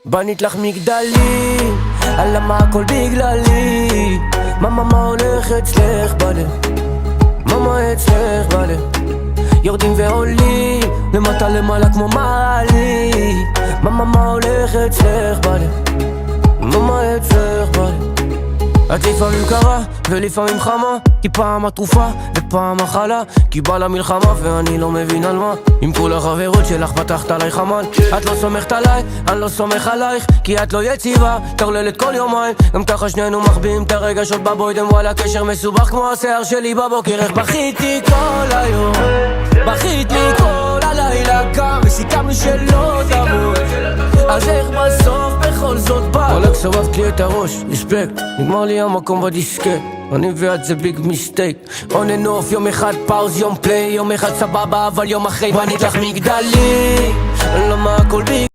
בנית לך מגדלים, למה הכל בגללי? מאמה מה הולך אצלך בלב? מאמה אצלך בלב? יורדים ועולים, למטה למעלה כמו מעלי. מאמה מה הולך אצלך בלב? מאמה אצלך בלב? את לפעמים קרה ולפעמים חמה, כי פעם התרופה ופעם החלה, כי בא למלחמה ואני לא מבין על מה. עם כל החברות שלך פתחת עליי חמל. את לא סומכת עליי, אני לא סומך עלייך, כי את לא יציבה, תרללת כל יומיים. גם ככה שנינו מחביאים את הרגשות בבוידם, וואלה קשר מסובך כמו השיער שלי בבוקר. איך בכיתי כל היום, בכית לי כל הלילה, גם וסיכמנו שלא תבוא, אז איך בסוף בכל זאת בא? וואלק סובבת לי את הראש, רספקט, נגמר לי המקום בדיסקט. אני ואת זה ביג מיסטייק, און אנד אוף, יום אחד פאוז, יום פליי, יום אחד סבבה, אבל יום אחרי בנית לך מגדלים, למה הכל ביג